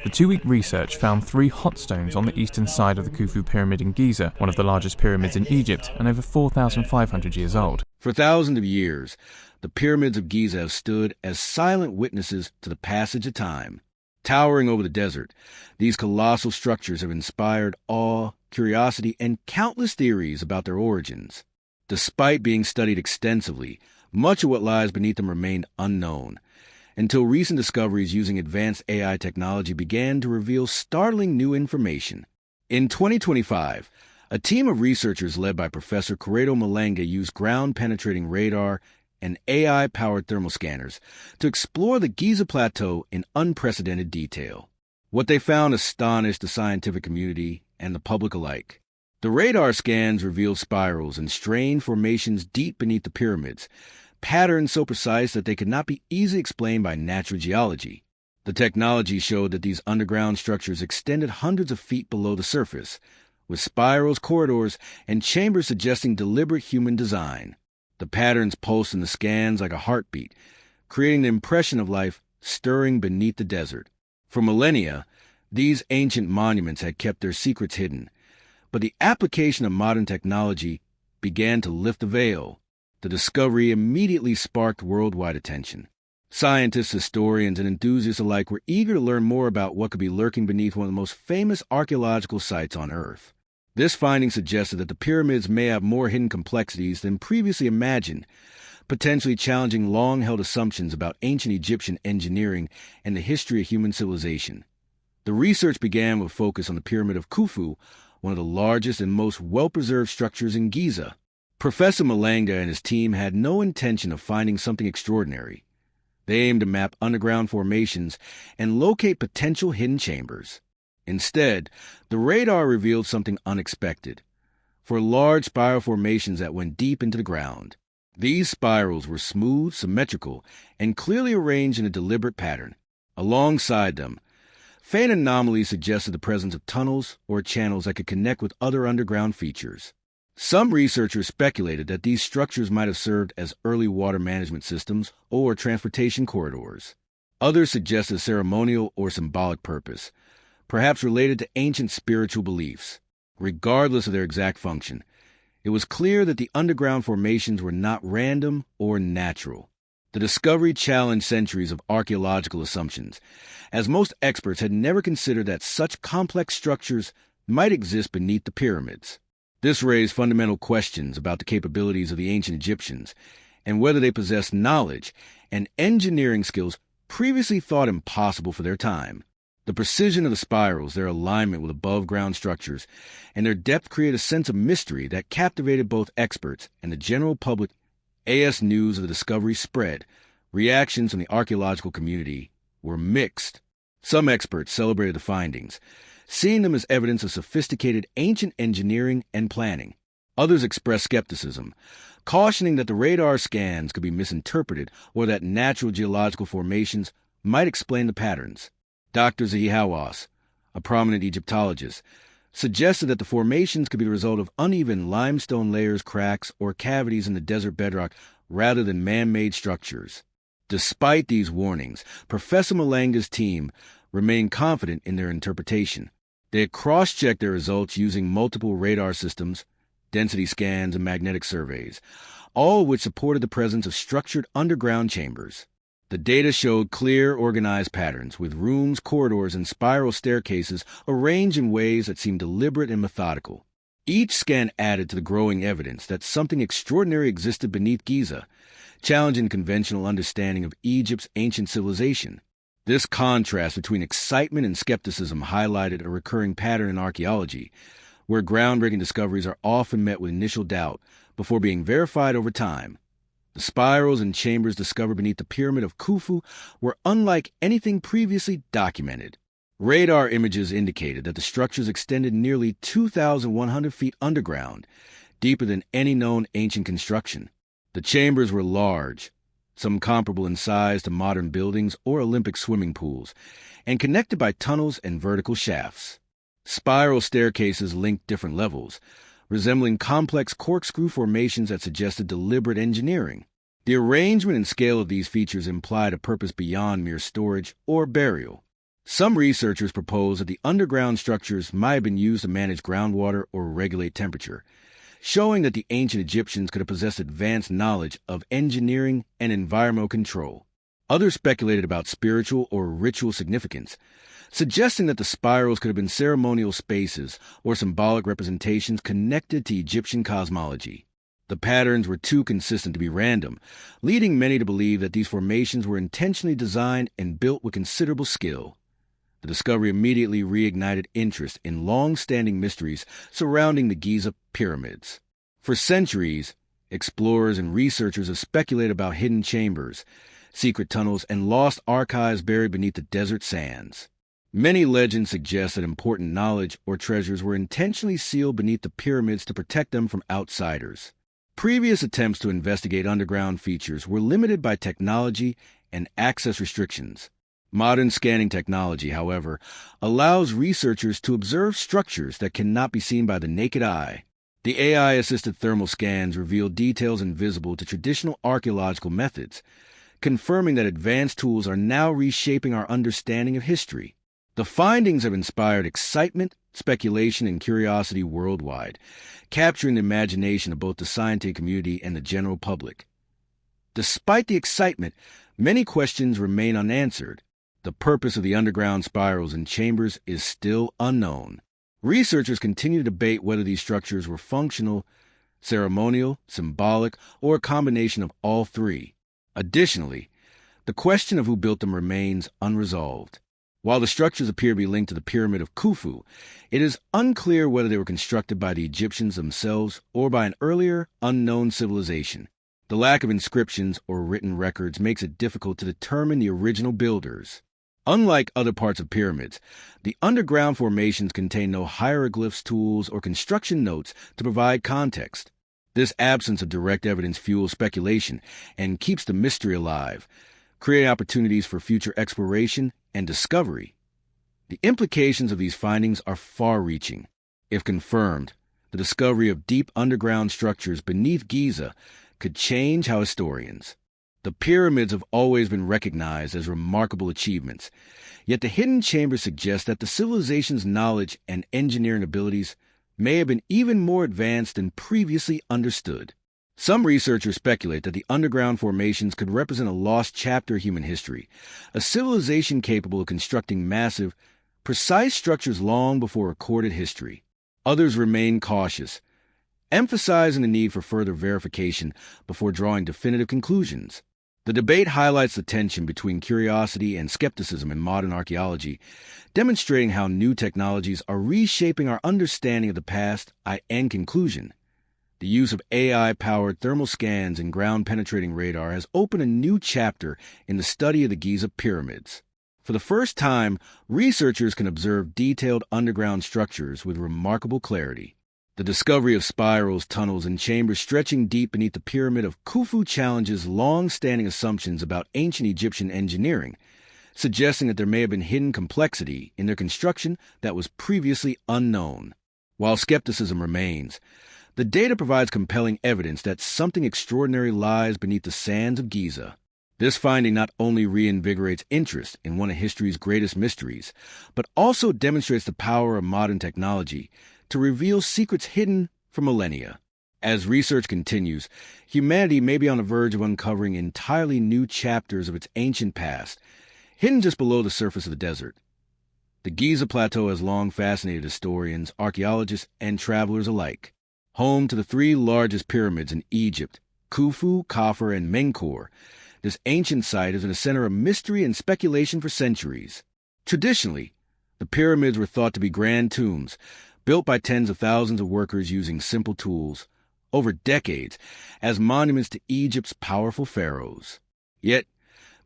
The 2-week research found 3 hot stones on the eastern side of the Khufu Pyramid in Giza, one of the largest pyramids in Egypt and over 4,500 years old. For thousands of years, the pyramids of Giza have stood as silent witnesses to the passage of time. Towering over the desert, these colossal structures have inspired awe, curiosity, and countless theories about their origins. Despite being studied extensively, much of what lies beneath them remained unknown, until recent discoveries using advanced AI technology began to reveal startling new information. In 2025, a team of researchers led by Professor Corrado Malanga used ground-penetrating radar and AI-powered thermal scanners to explore the Giza Plateau in unprecedented detail. What they found astonished the scientific community and the public alike. The radar scans revealed spirals and strained formations deep beneath the pyramids, patterns so precise that they could not be easily explained by natural geology. The technology showed that these underground structures extended hundreds of feet below the surface, with spirals, corridors, and chambers suggesting deliberate human design. The patterns pulsed in the scans like a heartbeat, creating the impression of life stirring beneath the desert. For millennia, these ancient monuments had kept their secrets hidden, but the application of modern technology began to lift the veil. The discovery immediately sparked worldwide attention. Scientists, historians, and enthusiasts alike were eager to learn more about what could be lurking beneath one of the most famous archaeological sites on Earth. This finding suggested that the pyramids may have more hidden complexities than previously imagined, potentially challenging long-held assumptions about ancient Egyptian engineering and the history of human civilization. The research began with focus on the Pyramid of Khufu, one of the largest and most well-preserved structures in Giza. Professor Malanga and his team had no intention of finding something extraordinary. They aimed to map underground formations and locate potential hidden chambers. Instead, the radar revealed something unexpected. For large spiral formations that went deep into the ground. These spirals were smooth, symmetrical, and clearly arranged in a deliberate pattern. Alongside them, faint anomalies suggested the presence of tunnels or channels that could connect with other underground features. Some researchers speculated that these structures might have served as early water management systems or transportation corridors. Others suggested a ceremonial or symbolic purpose, perhaps related to ancient spiritual beliefs. Regardless of their exact function, it was clear that the underground formations were not random or natural. The discovery challenged centuries of archaeological assumptions, as most experts had never considered that such complex structures might exist beneath the pyramids. This raised fundamental questions about the capabilities of the ancient Egyptians and whether they possessed knowledge and engineering skills previously thought impossible for their time. The precision of the spirals, their alignment with above-ground structures, and their depth created a sense of mystery that captivated both experts and the general public. As news of the discovery spread, reactions from the archaeological community were mixed. Some experts celebrated the findings, seeing them as evidence of sophisticated ancient engineering and planning. Others expressed skepticism, cautioning that the radar scans could be misinterpreted or that natural geological formations might explain the patterns. Dr. Zahi Hawass, a prominent Egyptologist, suggested that the formations could be the result of uneven limestone layers, cracks, or cavities in the desert bedrock rather than man-made structures. Despite these warnings, Professor Malanga's team remained confident in their interpretation. They had cross-checked their results using multiple radar systems, density scans, and magnetic surveys, all of which supported the presence of structured underground chambers. The data showed clear, organized patterns, with rooms, corridors, and spiral staircases arranged in ways that seemed deliberate and methodical. Each scan added to the growing evidence that something extraordinary existed beneath Giza, challenging conventional understanding of Egypt's ancient civilization. This contrast between excitement and skepticism highlighted a recurring pattern in archaeology, where groundbreaking discoveries are often met with initial doubt before being verified over time. The spirals and chambers discovered beneath the Pyramid of Khufu were unlike anything previously documented. Radar images indicated that the structures extended nearly 2,100 feet underground, deeper than any known ancient construction. The chambers were large, some comparable in size to modern buildings or Olympic swimming pools, and connected by tunnels and vertical shafts. Spiral staircases linked different levels, resembling complex corkscrew formations that suggested deliberate engineering. The arrangement and scale of these features implied a purpose beyond mere storage or burial. Some researchers propose that the underground structures might have been used to manage groundwater or regulate temperature, showing that the ancient Egyptians could have possessed advanced knowledge of engineering and environmental control. Others speculated about spiritual or ritual significance, suggesting that the spirals could have been ceremonial spaces or symbolic representations connected to Egyptian cosmology. The patterns were too consistent to be random, leading many to believe that these formations were intentionally designed and built with considerable skill. The discovery immediately reignited interest in long-standing mysteries surrounding the Giza pyramids. For centuries, explorers and researchers have speculated about hidden chambers, secret tunnels, and lost archives buried beneath the desert sands. Many legends suggest that important knowledge or treasures were intentionally sealed beneath the pyramids to protect them from outsiders. Previous attempts to investigate underground features were limited by technology and access restrictions. Modern scanning technology, however, allows researchers to observe structures that cannot be seen by the naked eye. The AI-assisted thermal scans reveal details invisible to traditional archaeological methods, confirming that advanced tools are now reshaping our understanding of history. The findings have inspired excitement, speculation, and curiosity worldwide, capturing the imagination of both the scientific community and the general public. Despite the excitement, many questions remain unanswered. The purpose of the underground spirals and chambers is still unknown. Researchers continue to debate whether these structures were functional, ceremonial, symbolic, or a combination of all three. Additionally, the question of who built them remains unresolved. While the structures appear to be linked to the Pyramid of Khufu, it is unclear whether they were constructed by the Egyptians themselves or by an earlier, unknown civilization. The lack of inscriptions or written records makes it difficult to determine the original builders. Unlike other parts of pyramids, the underground formations contain no hieroglyphs, tools, or construction notes to provide context. This absence of direct evidence fuels speculation and keeps the mystery alive, creating opportunities for future exploration and discovery. The implications of these findings are far-reaching. If confirmed, the discovery of deep underground structures beneath Giza could change how historians. The pyramids have always been recognized as remarkable achievements, yet the hidden chambers suggest that the civilization's knowledge and engineering abilities may have been even more advanced than previously understood. Some researchers speculate that the underground formations could represent a lost chapter of human history, a civilization capable of constructing massive, precise structures long before recorded history. Others remain cautious, emphasizing the need for further verification before drawing definitive conclusions. The debate highlights the tension between curiosity and skepticism in modern archaeology, demonstrating how new technologies are reshaping our understanding of the past. In conclusion, the use of AI-powered thermal scans and ground-penetrating radar has opened a new chapter in the study of the Giza pyramids. For the first time, researchers can observe detailed underground structures with remarkable clarity. The discovery of spirals, tunnels, and chambers stretching deep beneath the Pyramid of Khufu challenges long-standing assumptions about ancient Egyptian engineering, suggesting that there may have been hidden complexity in their construction that was previously unknown. While skepticism remains, the data provides compelling evidence that something extraordinary lies beneath the sands of Giza. This finding not only reinvigorates interest in one of history's greatest mysteries, but also demonstrates the power of modern technology to reveal secrets hidden for millennia. As research continues, humanity may be on the verge of uncovering entirely new chapters of its ancient past, hidden just below the surface of the desert. The Giza Plateau has long fascinated historians, archaeologists, and travelers alike. Home to the three largest pyramids in Egypt, Khufu, Khafre, and Menkaure, this ancient site has been a center of mystery and speculation for centuries. Traditionally, the pyramids were thought to be grand tombs, built by tens of thousands of workers using simple tools, over decades, as monuments to Egypt's powerful pharaohs. Yet,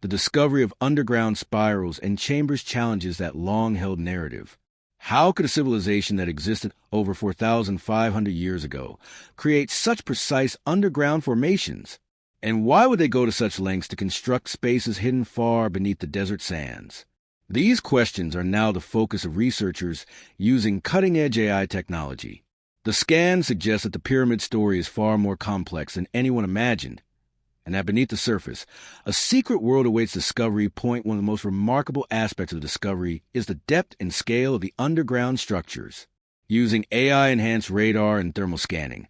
the discovery of underground spirals and chambers challenges that long-held narrative. How could a civilization that existed over 4,500 years ago create such precise underground formations? And why would they go to such lengths to construct spaces hidden far beneath the desert sands? These questions are now the focus of researchers using cutting-edge AI technology. The scan suggests that the pyramid story is far more complex than anyone imagined. and that beneath the surface, a secret world awaits discovery. One of the most remarkable aspects of the discovery is the depth and scale of the underground structures. Using AI-enhanced radar and thermal scanning,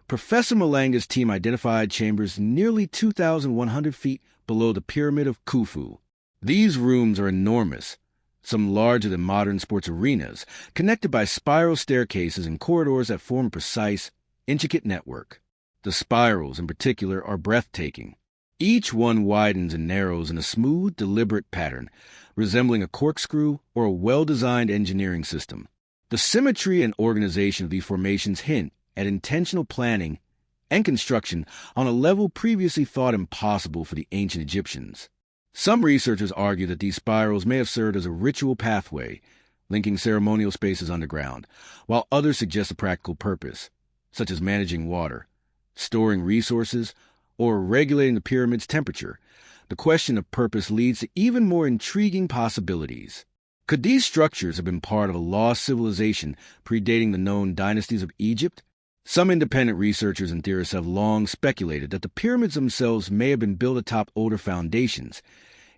Professor Malanga's team identified chambers nearly 2,100 feet below the Pyramid of Khufu. These rooms are enormous, some larger than modern sports arenas, connected by spiral staircases and corridors that form a precise, intricate network. The spirals, in particular, are breathtaking. Each one widens and narrows in a smooth, deliberate pattern, resembling a corkscrew or a well-designed engineering system. The symmetry and organization of these formations hint at intentional planning and construction on a level previously thought impossible for the ancient Egyptians. Some researchers argue that these spirals may have served as a ritual pathway, linking ceremonial spaces underground, while others suggest a practical purpose, such as managing water, storing resources, or regulating the pyramid's temperature. The question of purpose leads to even more intriguing possibilities. Could these structures have been part of a lost civilization predating the known dynasties of Egypt? Some independent researchers and theorists have long speculated that the pyramids themselves may have been built atop older foundations,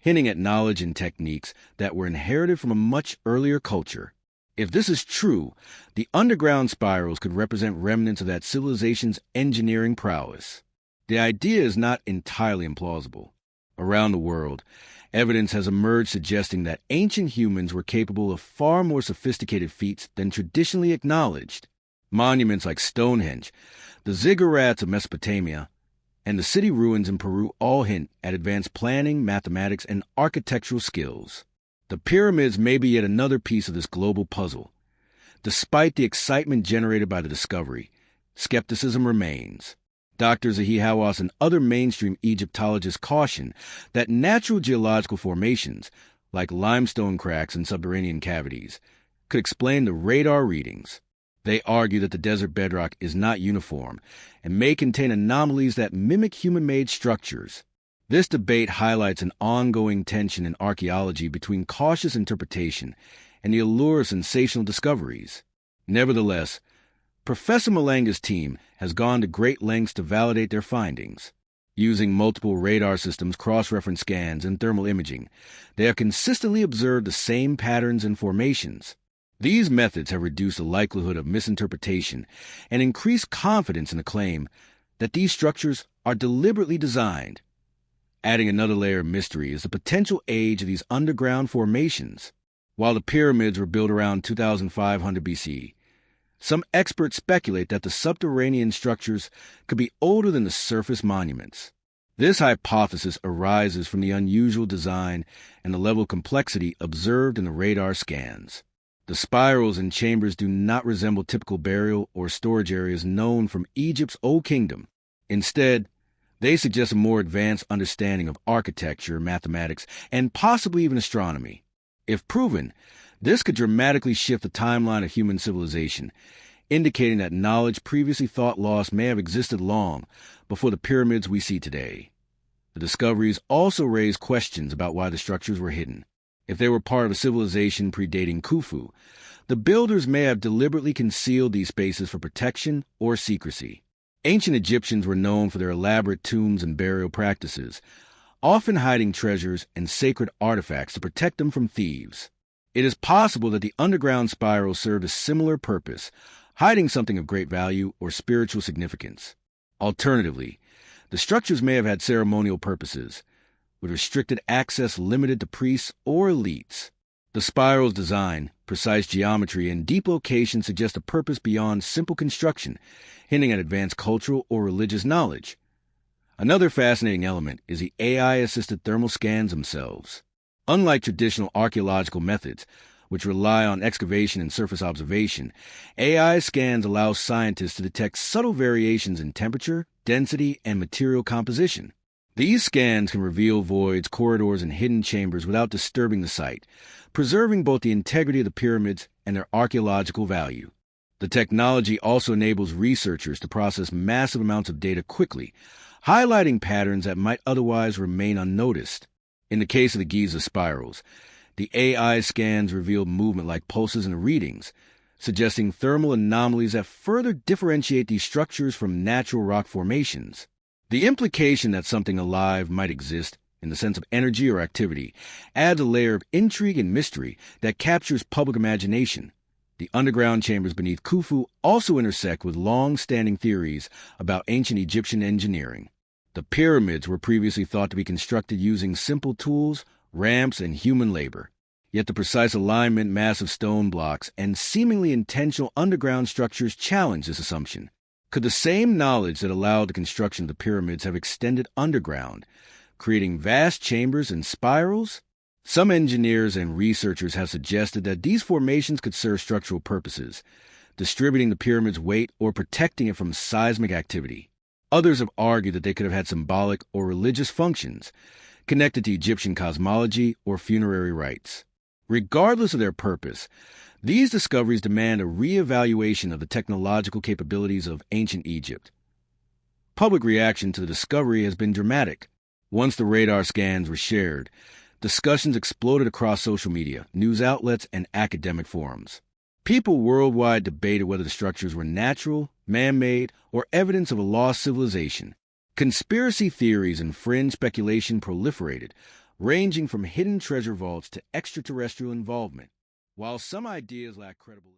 hinting at knowledge and techniques that were inherited from a much earlier culture. If this is true, the underground spirals could represent remnants of that civilization's engineering prowess. The idea is not entirely implausible. Around the world, evidence has emerged suggesting that ancient humans were capable of far more sophisticated feats than traditionally acknowledged. Monuments like Stonehenge, the ziggurats of Mesopotamia, and the city ruins in Peru all hint at advanced planning, mathematics, and architectural skills. The pyramids may be yet another piece of this global puzzle. Despite the excitement generated by the discovery, skepticism remains. Dr. Zahi Hawass and other mainstream Egyptologists caution that natural geological formations, like limestone cracks and subterranean cavities, could explain the radar readings. They argue that the desert bedrock is not uniform and may contain anomalies that mimic human-made structures. This debate highlights an ongoing tension in archaeology between cautious interpretation and the allure of sensational discoveries. Nevertheless, Professor Malanga's team has gone to great lengths to validate their findings. Using multiple radar systems, cross-reference scans, and thermal imaging, they have consistently observed the same patterns and formations. These methods have reduced the likelihood of misinterpretation and increased confidence in the claim that these structures are deliberately designed. Adding another layer of mystery is the potential age of these underground formations. While the pyramids were built around 2500 BC, some experts speculate that the subterranean structures could be older than the surface monuments. This hypothesis arises from the unusual design and the level of complexity observed in the radar scans. The spirals and chambers do not resemble typical burial or storage areas known from Egypt's Old Kingdom. Instead, they suggest a more advanced understanding of architecture, mathematics, and possibly even astronomy. If proven, this could dramatically shift the timeline of human civilization, indicating that knowledge previously thought lost may have existed long before the pyramids we see today. The discoveries also raise questions about why the structures were hidden. If they were part of a civilization predating Khufu, the builders may have deliberately concealed these spaces for protection or secrecy. Ancient Egyptians were known for their elaborate tombs and burial practices, often hiding treasures and sacred artifacts to protect them from thieves. It is possible that the underground spiral served a similar purpose, hiding something of great value or spiritual significance. Alternatively, the structures may have had ceremonial purposes, with restricted access limited to priests or elites. The spiral's design, precise geometry, and deep location suggest a purpose beyond simple construction, hinting at advanced cultural or religious knowledge. Another fascinating element is the AI-assisted thermal scans themselves. Unlike traditional archaeological methods, which rely on excavation and surface observation, AI scans allow scientists to detect subtle variations in temperature, density, and material composition. These scans can reveal voids, corridors, and hidden chambers without disturbing the site, preserving both the integrity of the pyramids and their archaeological value. The technology also enables researchers to process massive amounts of data quickly, highlighting patterns that might otherwise remain unnoticed. In the case of the Giza spirals, the AI scans revealed movement like pulses and readings, suggesting thermal anomalies that further differentiate these structures from natural rock formations. The implication that something alive might exist, in the sense of energy or activity, adds a layer of intrigue and mystery that captures public imagination. The underground chambers beneath Khufu also intersect with long-standing theories about ancient Egyptian engineering. The pyramids were previously thought to be constructed using simple tools, ramps, and human labor. Yet the precise alignment, massive stone blocks, and seemingly intentional underground structures challenge this assumption. Could the same knowledge that allowed the construction of the pyramids have extended underground, creating vast chambers and spirals? Some engineers and researchers have suggested that these formations could serve structural purposes, distributing the pyramid's weight or protecting it from seismic activity. Others have argued that they could have had symbolic or religious functions, connected to Egyptian cosmology or funerary rites. Regardless of their purpose, these discoveries demand a re-evaluation of the technological capabilities of ancient Egypt. Public reaction to the discovery has been dramatic. Once the radar scans were shared, discussions exploded across social media, news outlets, and academic forums. People worldwide debated whether the structures were natural, man-made, or evidence of a lost civilization. Conspiracy theories and fringe speculation proliferated, ranging from hidden treasure vaults to extraterrestrial involvement. While some ideas lack credible